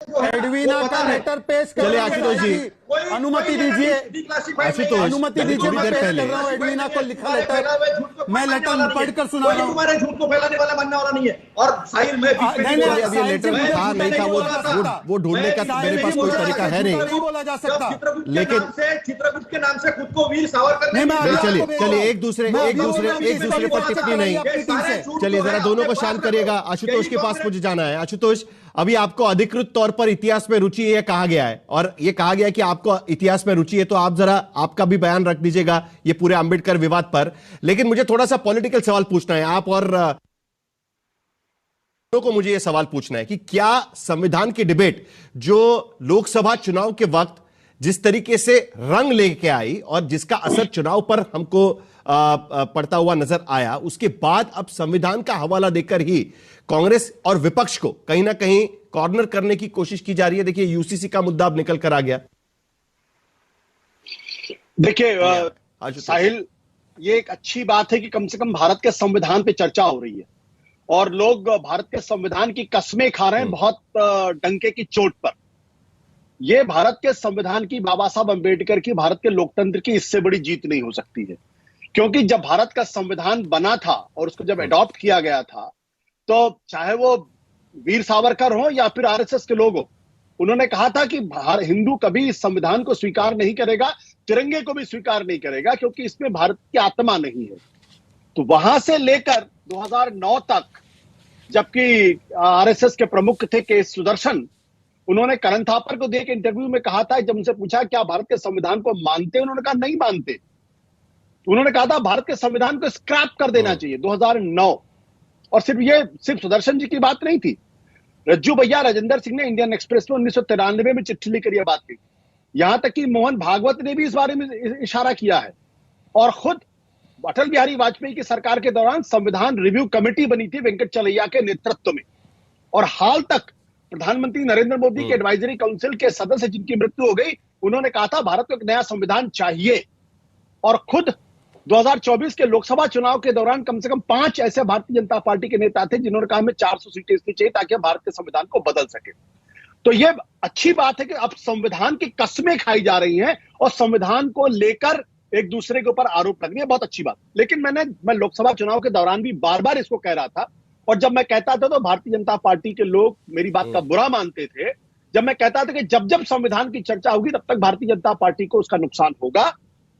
Edwina का letter पेश कर। चलिए आशुतोष जी, अनुमति दीजिए, आशुतोष अनुमति दीजिए, मैं पेश कर रहा हूँ एडवीना को लिखा लेटर। मैं लेटर पढ़कर सुना रहा हूँ। तुम्हारे झूठ को फैलाने वाला मानने वाला नहीं है। और साहिल मैं अभी लेटर था नहीं था वो ढूंढने का मेरे पास कोई तरीका है नहीं बोला जा सकता, लेकिन चित्रगुप्त के नाम से खुद को वीर सावरकर। चलिए एक दूसरे पर टिप्पणी नहीं। चलिए जरा दोनों को शांत करिएगा। आशुतोष के पास मुझे जाना है। आशुतोष, अभी आपको अधिकृत तौर पर इतिहास में रुचि है कहा गया है, और ये कहा गया है कि आपको इतिहास में रुचि है, तो आप जरा आपका भी बयान रख दीजिएगा ये पूरे अंबेडकर विवाद पर। लेकिन मुझे थोड़ा सा पॉलिटिकल सवाल पूछना है आप और को मुझे यह सवाल पूछना है कि क्या संविधान की डिबेट जो लोकसभा चुनाव के वक्त जिस तरीके से रंग लेके आई और जिसका असर चुनाव पर हमको पड़ता हुआ नजर आया, उसके बाद अब संविधान का हवाला देकर ही कांग्रेस और विपक्ष को कहीं ना कहीं कॉर्नर करने की कोशिश की जा रही है। देखिए यूसीसी का मुद्दा अब निकल कर आ गया। देखिए साहिल, ये एक अच्छी बात है कि कम से कम भारत के संविधान पे चर्चा हो रही है और लोग भारत के संविधान की कसमें खा रहे हैं बहुत डंके की चोट पर। ये भारत के संविधान की, बाबा साहब अंबेडकर की, भारत के लोकतंत्र की इससे बड़ी जीत नहीं हो सकती है। क्योंकि जब भारत का संविधान बना था और उसको जब अडॉप्ट किया गया था, तो चाहे वो वीर सावरकर हो या फिर आरएसएस के लोग हो, उन्होंने कहा था कि हिंदू कभी इस संविधान को स्वीकार नहीं करेगा, तिरंगे को भी स्वीकार नहीं करेगा, क्योंकि इसमें भारत की आत्मा नहीं है। तो वहां से लेकर 2009 तक, जबकि आरएसएस के प्रमुख थे के सुदर्शन, उन्होंने करण थापर को देकर इंटरव्यू में कहा था, जब उनसे पूछा क्या भारत के संविधान को मानते, उन्होंने कहा नहीं मानते। उन्होंने कहा था भारत के संविधान को स्क्रैप कर देना चाहिए 2009। और सिर्फ सुदर्शन जी की बात नहीं थी, रज्जू भैया राजेंद्र सिंह ने इंडियन एक्सप्रेस में 1993 में चिट्ठी लिखकर यह बात कही। यहां तक कि मोहन भागवत ने भी इस बारे में इशारा किया है। और खुद अटल बिहारी वाजपेयी की सरकार के दौरान संविधान रिव्यू कमेटी बनी थी वेंकट चलैया के नेतृत्व में। और हाल तक प्रधानमंत्री नरेंद्र मोदी के एडवाइजरी काउंसिल के सदस्य जिनकी मृत्यु हो गई, उन्होंने कहा था भारत को एक नया संविधान चाहिए। और खुद 2024 के लोकसभा चुनाव के दौरान कम से कम 5 ऐसे भारतीय जनता पार्टी के नेता थे जिन्होंने कहा हमें 400 सीटें इसलिए चाहिए ताकि हम भारत के संविधान को बदल सके। तो यह अच्छी बात है कि अब संविधान की कस्में खाई जा रही हैं और संविधान को लेकर एक दूसरे के ऊपर आरोप लग रही है, बहुत अच्छी बात। लेकिन मैं लोकसभा चुनाव के दौरान भी बार बार इसको कह रहा था, और जब मैं कहता था तो भारतीय जनता पार्टी के लोग मेरी बात का बुरा मानते थे। जब मैं कहता था कि जब जब संविधान की चर्चा होगी तब तक भारतीय जनता पार्टी को उसका नुकसान होगा,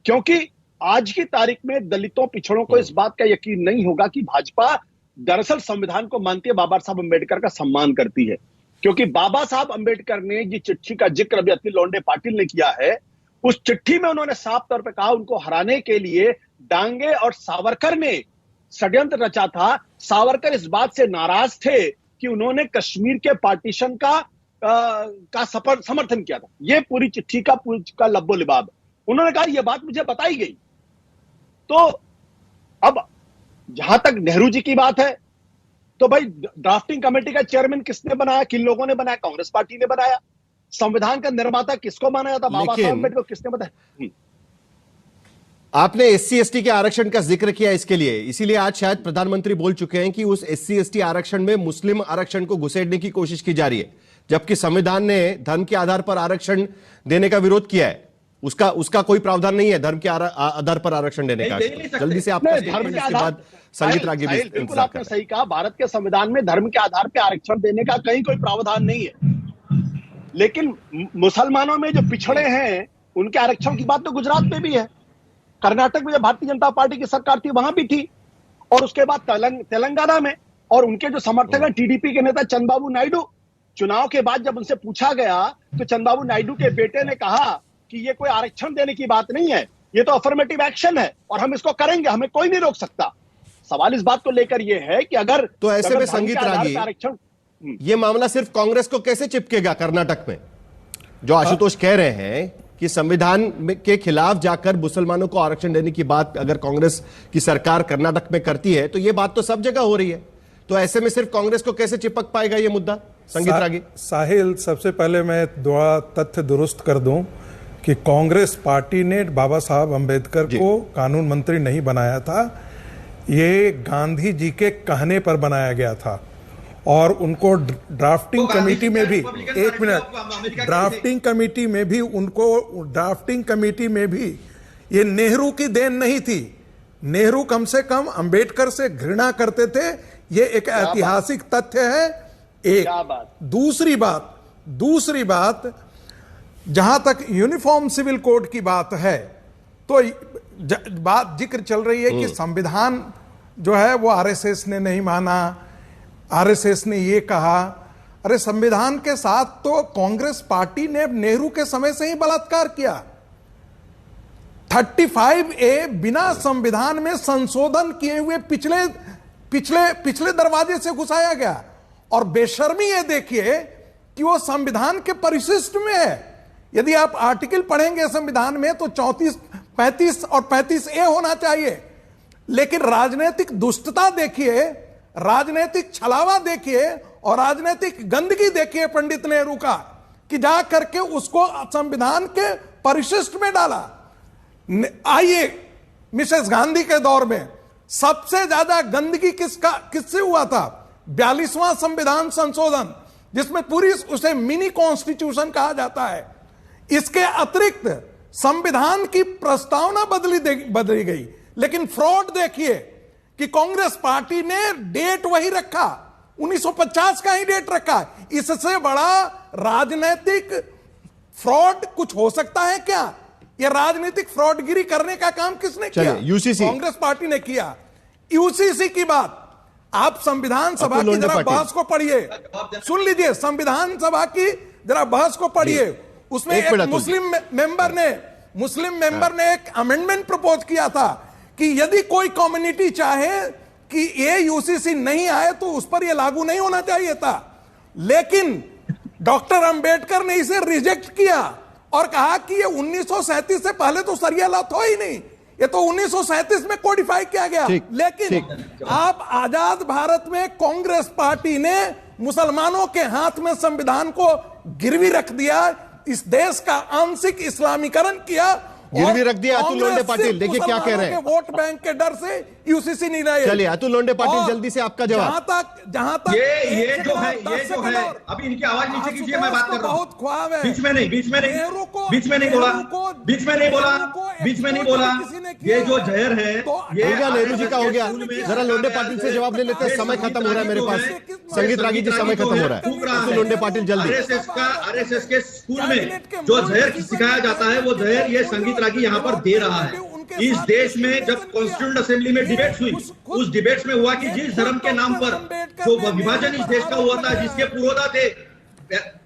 क्योंकि आज की तारीख में दलितों, पिछड़ों को इस बात का यकीन नहीं होगा कि भाजपा दरअसल संविधान को मानती है, बाबा साहब अंबेडकर का सम्मान करती है। क्योंकि बाबा साहब अंबेडकर ने जिस चिट्ठी का जिक्र अभी अतुल लौंडे पाटिल ने किया है, उस चिट्ठी में उन्होंने साफ तौर पर कहा उनको हराने के लिए डांगे और सावरकर ने षड्यंत्र रचा था। सावरकर इस बात से नाराज थे कि उन्होंने कश्मीर के पार्टीशन का समर्थन किया था। यह पूरी चिट्ठी का लब्बो लिबाब। उन्होंने कहा यह बात मुझे बताई गई। तो अब जहां तक नेहरू जी की बात है, तो भाई ड्राफ्टिंग कमेटी का चेयरमैन किसने बनाया, किन लोगों ने बनाया? कांग्रेस पार्टी ने बनाया। संविधान का निर्माता किसको माना जाता? बाबा साहब अम्बेडकर। किसने बताया? आपने एससी एसटी के आरक्षण का जिक्र किया इसके लिए, इसीलिए आज शायद प्रधानमंत्री बोल चुके हैं कि उस एससी एसटी आरक्षण में मुस्लिम आरक्षण को घुसेड़ने की कोशिश की जा रही है, जबकि संविधान ने धर्म के आधार पर आरक्षण देने का विरोध किया है। उसका कोई प्रावधान नहीं है धर्म के आधार पर आरक्षण देने का। जल्दी से आपका धर्म के बाद संगीत रागी भी बिल्कुल आपने सही कहा, भारत के संविधान में धर्म के आधार पर आरक्षण देने का कहीं कोई प्रावधान नहीं है। लेकिन मुसलमानों में जो पिछड़े हैं उनके आरक्षण की बात तो गुजरात में भी है, कर्नाटक में जब भारतीय जनता पार्टी की सरकार थी वहां भी थी, और उसके बाद तेलंगाना में। और उनके जो समर्थक हैं टीडीपी के नेता चंद्रबाबू नायडू, चुनाव के बाद जब उनसे पूछा गया तो चंद्रबाबू नायडू के बेटे ने कहा कि ये कोई आरक्षण देने की बात नहीं है, ये तो अफर्मेटिव एक्शन है और हम इसको करेंगे, हमें कोई नहीं रोक सकता। सवाल इस बात को लेकर ये है कि अगर तो ऐसे में संगीत रागी आरक्षण, ये मामला सिर्फ कांग्रेस को कैसे चिपकेगा? कर्नाटक में जो आशुतोष कह रहे हैं कि संविधान के खिलाफ जाकर मुसलमानों को आरक्षण देने की बात अगर कांग्रेस की सरकार कर्नाटक में करती है, तो ये बात तो सब जगह हो रही है। तो ऐसे में सिर्फ कांग्रेस को कैसे चिपक पाएगा ये मुद्दा? संगीत रागी। साहिल, सबसे पहले मैं दो तथ्य दुरुस्त कर दूं कि कांग्रेस पार्टी ने बाबा साहब अंबेडकर को कानून मंत्री नहीं बनाया था, ये गांधी जी के कहने पर बनाया गया था। और उनको ड्राफ्टिंग कमेटी में भी, एक मिनट, ड्राफ्टिंग कमेटी में भी ये नेहरू की देन नहीं थी। नेहरू कम से कम अंबेडकर से घृणा करते थे, ये एक ऐतिहासिक तथ्य है। एक दूसरी बात जहां तक यूनिफॉर्म सिविल कोड की बात है, तो बात जिक्र चल रही है कि संविधान जो है वो आरएसएस ने नहीं माना, आरएसएस ने ये कहा। अरे संविधान के साथ तो कांग्रेस पार्टी ने नेहरू के समय से ही बलात्कार किया। 35A बिना संविधान में संशोधन किए हुए पिछले दरवाजे से घुसाया गया। और बेशर्मी ये देखिए कि वो संविधान के परिशिष्ट में है। यदि आप आर्टिकल पढ़ेंगे संविधान में तो 34, 35 और 35A होना चाहिए। लेकिन राजनीतिक दुष्टता देखिए, राजनीतिक छलावा देखिए और राजनीतिक गंदगी देखिए पंडित नेहरू का, कि जा करके उसको संविधान के परिशिष्ट में डाला। आइए, मिसेस गांधी के दौर में सबसे ज्यादा गंदगी किससे हुआ था? 42वां संविधान संशोधन, जिसमें पूरी उसे मिनी कॉन्स्टिट्यूशन कहा जाता है। इसके अतिरिक्त संविधान की प्रस्तावना बदली गई। लेकिन फ्रॉड देखिए कि कांग्रेस पार्टी ने डेट वही रखा, 1950 का ही डेट रखा। इससे बड़ा राजनीतिक फ्रॉड कुछ हो सकता है क्या? यह राजनीतिक फ्रॉडगिरी करने का काम किसने किया? यूसीसी, कांग्रेस पार्टी ने किया। यूसीसी की बात आप संविधान सभा की जरा बहस को पढ़िए, सुन लीजिए, संविधान सभा की जरा बहस को पढ़िए। उसमें एक मुस्लिम मेंबर ने एक अमेंडमेंट प्रपोज किया था कि यदि कोई कम्युनिटी चाहे कि ये यूसीसी नहीं आए तो उस पर यह लागू नहीं होना चाहिए था। लेकिन डॉक्टर अंबेडकर ने इसे रिजेक्ट किया और कहा कि ये 1937 से पहले तो सरिया लॉ था ही नहीं, ये तो 1937 में कोडिफाई किया गया। लेकिन आप आजाद भारत में कांग्रेस पार्टी ने मुसलमानों के हाथ में संविधान को गिरवी रख दिया, इस देश का आंशिक इस्लामीकरण किया, गिरवी रख दिया। अतुल लोंडे पाटिल देखिए क्या कह रहे हैं, वोट बैंक के डर से यूसीसी नहीं रहे। चलिए अतुल लोंडे पाटिल जल्दी से आपका जवाब। जहां तक ये जो है अभी इनकी आवाज नीचे कीजिए, मैं बात कर रहा हूं। बहुत ख्वाब है, बीच में नहीं बोला। ये जो जहर है ये नेहरू जी का हो गया। जरा लोंडे पाटिल से जवाब ले लेते हैं, समय खत्म हो रहा है मेरे पास। संगीत रागी जी समय खत्म हो रहा है, अतुल लोंडे पाटिल जल्दी। आरएसएस के स्कूल में जो जहर सिखाया जाता है वो जहर ये संगीत रागी यहाँ पर दे रहा है। इस देश में जब कॉन्स्टिट्यूंट असेंबली में डिबेट्स हुई, उस डिबेट्स में हुआ कि जिस धर्म के नाम पर जो विभाजन इस देश का हुआ था, जिसके पुरोधा थे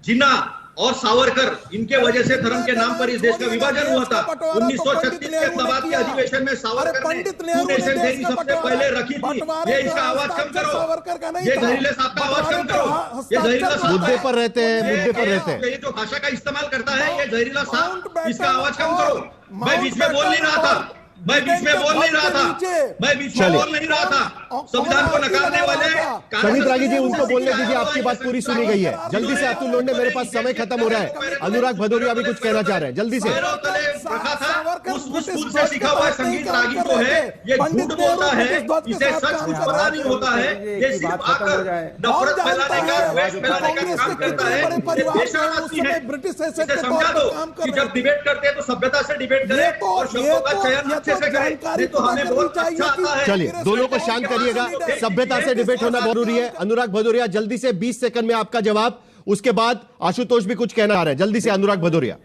जिन्ना और सावरकर, इनके वजह से धर्म के नाम पर इस देश का विभाजन हुआ था। 1936 के इलाहाबाद के अधिवेशन में सावरकर ने टू नेशन थ्योरी सबसे पहले रखी थी। ये इसका आवाज कम करो, ये जहरीले साहब का आवाज कम करो। ये जहरीला साहब मुद्दे पर रहते हैं। ये जो भाषा का इस्तेमाल करता है ये जहरीला साहब, इसका आवाज कम करो। मैं बीच में बोल नहीं रहा था, संविधान को नकारने वाले संगीत रागी जी उनको बोलने दीजिए, आपकी बात पूरी सुनी गई है। जल्दी से अतुल लोंडे, मेरे पास समय खत्म हो रहा है। अनुराग भदौरिया भी कुछ कहना चाह रहे हैं, जल्दी से। उस स्कूल से सीखा हुआ संगीत रागी जो है ये झूठ बोलता है, इसे सच कुछ पता नहीं होता है, ये सिर्फ आकर नफरत फैलाने का, द्वेष फैलाने का काम करता है। देशवासी है, इसे समझा दो कि जब डिबेट करते हैं तो सभ्यता से डिबेट करें और शब्दों का चयन अच्छे से करें। तो हमें बहुत अच्छा आता है। चलिए दोनों को शांत करिएगा, सभ्यता से डिबेट होना जरूरी है। अनुराग भदौरिया जल्दी से 20 सेकंड में आपका जवाब, उसके बाद आशुतोष भी कुछ कहना आ रहा है। जल्दी से अनुराग भदौरिया।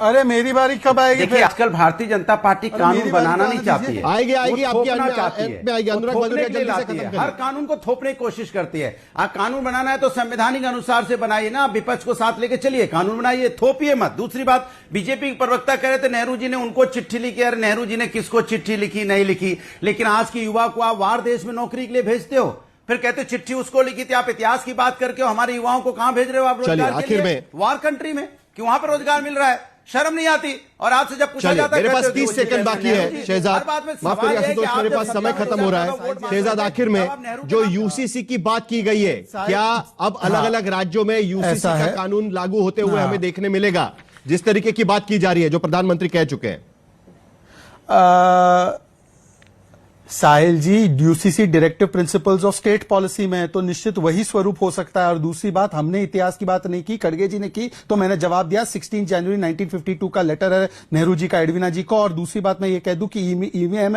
अरे मेरी बारी कब आएगी? देखिए आजकल भारतीय जनता पार्टी कानून बनाना नहीं चाहती है, आएगी आपकी चाहती है, अनुराग भदौरिया जल्दी से खत्म करिए। हर कानून को थोपने की कोशिश करती है। कानून बनाना है तो संवैधानिक अनुसार से बनाइए ना, विपक्ष को साथ लेके चलिए, कानून बनाइए, थोपिए मत। दूसरी बात, बीजेपी के प्रवक्ता कह रहे थे नेहरू जी ने उनको चिट्ठी लिखी। अरे नेहरू जी ने किसको चिट्ठी लिखी, नहीं लिखी, लेकिन आज की युवा को आप बाहर देश में नौकरी के लिए भेजते हो, फिर कहते चिट्ठी उसको लिखी थी। आप इतिहास की बात करके हमारे युवाओं को कहां भेज रहे हो आप रोजगार के लिए? वार कंट्री में कि वहां पर रोजगार मिल रहा है, शर्म नहीं आती। और आपसे जब पूछा जाता है, मेरे पास 30 सेकंड बाकी है शहजाद, माफ करिए आशुतोष, मेरे पास समय खत्म हो रहा है। शहजाद आखिर में जो यूसीसी की बात की गई है, क्या अब अलग अलग राज्यों में यूसीसी का कानून लागू होते हुए हमें देखने मिलेगा, जिस तरीके की बात की जा रही है, जो प्रधानमंत्री कह चुके हैं? Sahil ji, UCC directive principles of state policy में है, तो निश्चित वही स्वरूप हो सकता है। और दूसरी बात, हमने इतिहास की बात नहीं की, खड़गे जी ने की, तो मैंने जवाब दिया। 16 जनवरी 1952 का लेटर है नेहरू जी का एडवीना जी को। और दूसरी बात मैं ये कह दूं कि ईवीएम